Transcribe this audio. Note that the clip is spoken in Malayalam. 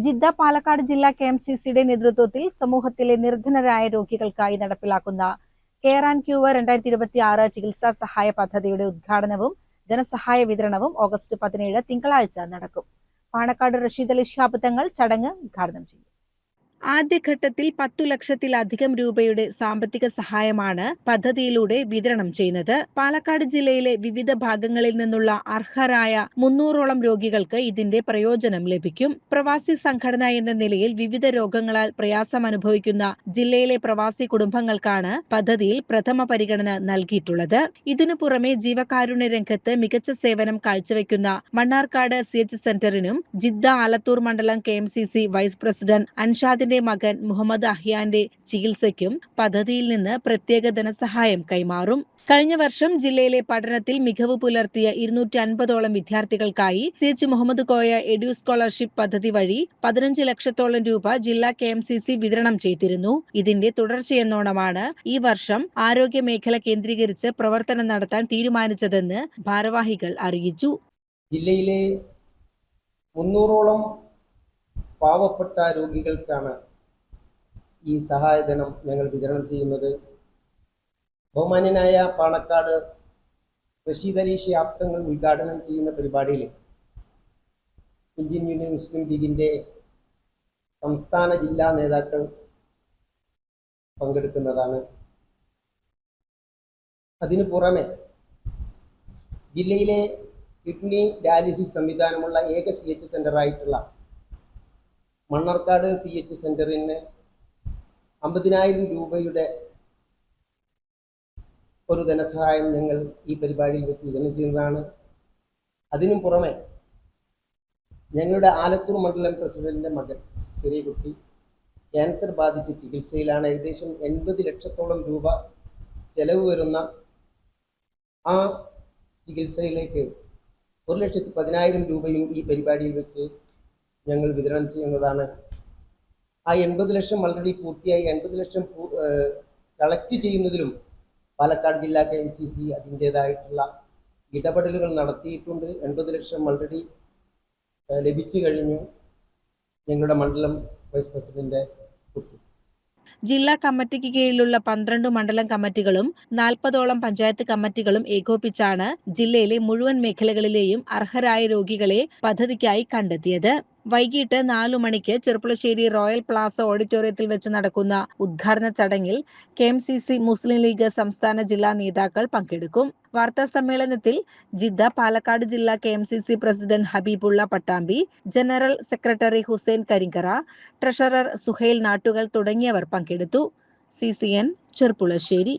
ജിദ്ദ പാലക്കാട് ജില്ലാ KMCCയുടെ നേതൃത്വത്തിൽ സമൂഹത്തിലെ നിർധനരായ രോഗികൾക്കായി നടപ്പിലാക്കുന്ന കെയർ ആൻഡ് ക്യൂർ 2026 ചികിത്സാ സഹായ പദ്ധതിയുടെ ഉദ്ഘാടനവും ധനസഹായ വിതരണവും ഓഗസ്റ്റ് 17 തിങ്കളാഴ്ച നടക്കും. പാണക്കാട് റഷീദ് അലി ശിഹാബ് തങ്ങൾ ചടങ്ങ് ഉദ്ഘാടനം ചെയ്യും. ആദ്യഘട്ടത്തിൽ 10 ലക്ഷത്തിലധികം രൂപയുടെ സാമ്പത്തിക സഹായമാണ് പദ്ധതിയിലൂടെ വിതരണം ചെയ്യുന്നത്. പാലക്കാട് ജില്ലയിലെ വിവിധ ഭാഗങ്ങളിൽ നിന്നുള്ള അർഹരായ 300ഓളം രോഗികൾക്ക് ഇതിന്റെ പ്രയോജനം ലഭിക്കും. പ്രവാസി സംഘടന എന്ന നിലയിൽ വിവിധ രോഗങ്ങളാൽ പ്രയാസം അനുഭവിക്കുന്ന ജില്ലയിലെ പ്രവാസി കുടുംബങ്ങൾക്കാണ് പദ്ധതിയിൽ പ്രഥമ പരിഗണന നൽകിയിട്ടുള്ളത്. ഇതിനു പുറമെ ജീവകാരുണ്യ രംഗത്ത് മികച്ച സേവനം കാഴ്ചവെക്കുന്ന മണ്ണാർക്കാട് CH സെന്ററിനും ജിദ്ദ ആലത്തൂർ മണ്ഡലം KMCC വൈസ് പ്രസിഡന്റ് അൻഷാദിന്റെ മകൻ മുഹമ്മദ് അഹ്യാന്റെ ചികിത്സയ്ക്കും പദ്ധതിയിൽ നിന്ന് പ്രത്യേക ധനസഹായം കൈമാറും. കഴിഞ്ഞ വർഷം ജില്ലയിലെ പഠനത്തിൽ മികവ് പുലർത്തിയ 250ഓളം വിദ്യാർത്ഥികൾക്കായി CH Muhammad Koya edu scholarship പദ്ധതി വഴി 15 ലക്ഷത്തോളം രൂപ ജില്ലാ KMCC വിതരണം ചെയ്തിരുന്നു. ഇതിന്റെ തുടർച്ചയെന്നോണമാണ് ഈ വർഷം ആരോഗ്യ മേഖല കേന്ദ്രീകരിച്ച് പ്രവർത്തനം നടത്താൻ തീരുമാനിച്ചതെന്ന് ഭാരവാഹികൾ അറിയിച്ചു. ജില്ലയിലെ 300ഓളം പാവപ്പെട്ട രോഗികൾക്കാണ് ഈ സഹായധനം ഞങ്ങൾ വിതരണം ചെയ്യുന്നത്. ബഹുമാന്യനായ പാണക്കാട് റഷീദ് അലി ശിഹാബ് തങ്ങൾ ഉദ്ഘാടനം ചെയ്യുന്ന പരിപാടിയിൽ ഇന്ത്യൻ യൂണിയൻ മുസ്ലിം ലീഗിൻ്റെ സംസ്ഥാന ജില്ലാ നേതാക്കൾ പങ്കെടുക്കുന്നതാണ്. അതിനു പുറമെ ജില്ലയിലെ കിഡ്നി ഡയാലിസിസ് സംവിധാനമുള്ള ഏക CH സെൻ്ററായിട്ടുള്ള മണ്ണാർക്കാട് CH സെൻ്ററിന് 50,000 രൂപയുടെ ഒരു ധനസഹായം ഞങ്ങൾ ഈ പരിപാടിയിൽ വെച്ച് വിതരണം ചെയ്യുന്നതാണ്. അതിനും പുറമെ ഞങ്ങളുടെ ആലത്തൂർ മണ്ഡലം പ്രസിഡന്റിൻ്റെ മകൻ ചെറിയ കുട്ടി ക്യാൻസർ ബാധിച്ച് ചികിത്സയിലാണ്. ഏകദേശം 80 ലക്ഷത്തോളം രൂപ ചെലവ് വരുന്ന ആ ചികിത്സയിലേക്ക് 1,10,000 രൂപയും ഈ പരിപാടിയിൽ വെച്ച് ഞങ്ങൾ വിതരണം ചെയ്യുന്നതാണ്. ആ 80 ലക്ഷം ഓൾറെഡി പൂർത്തിയായി. 80 ലക്ഷം കളക്ട് ചെയ്യുന്നതിലും പാലക്കാട് ജില്ലാ KMCC അതിൻ്റേതായിട്ടുള്ള ഇടപെടലുകൾ നടത്തിയിട്ടുണ്ട്. 80 ലക്ഷം ഓൾറെഡി ലഭിച്ചു കഴിഞ്ഞു. ഞങ്ങളുടെ മണ്ഡലം വൈസ് പ്രസിഡന്റ് കുട്ടി. ജില്ലാ കമ്മിറ്റിക്ക് കീഴിലുള്ള 12 മണ്ഡലം കമ്മിറ്റികളും 40ഓളം പഞ്ചായത്ത് കമ്മിറ്റികളും ഏകോപിച്ചാണ് ജില്ലയിലെ മുഴുവൻ മേഖലകളിലെയും അർഹരായ രോഗികളെ പദ്ധതിക്കായി കണ്ടെത്തിയത്. വൈകിട്ട് 4 മണിക്ക് ചെർപ്പുളശ്ശേരി റോയൽ പ്ലാസ ഓഡിറ്റോറിയത്തിൽ വെച്ച് നടക്കുന്ന ഉദ്ഘാടന ചടങ്ങിൽ KMCC മുസ്ലിം ലീഗ് സംസ്ഥാന ജില്ലാ നേതാക്കൾ പങ്കെടുക്കും. വാർത്താ സമ്മേളനത്തിൽ ജിദ്ദ പാലക്കാട് ജില്ലാ KMCC president Habibullah Pattambi, general secretary Hussain Karinkara, treasurer Suhail Nattukal തുടങ്ങിയവർ പങ്കെടുത്തു. CCN ചെർപ്പുളശ്ശേരി.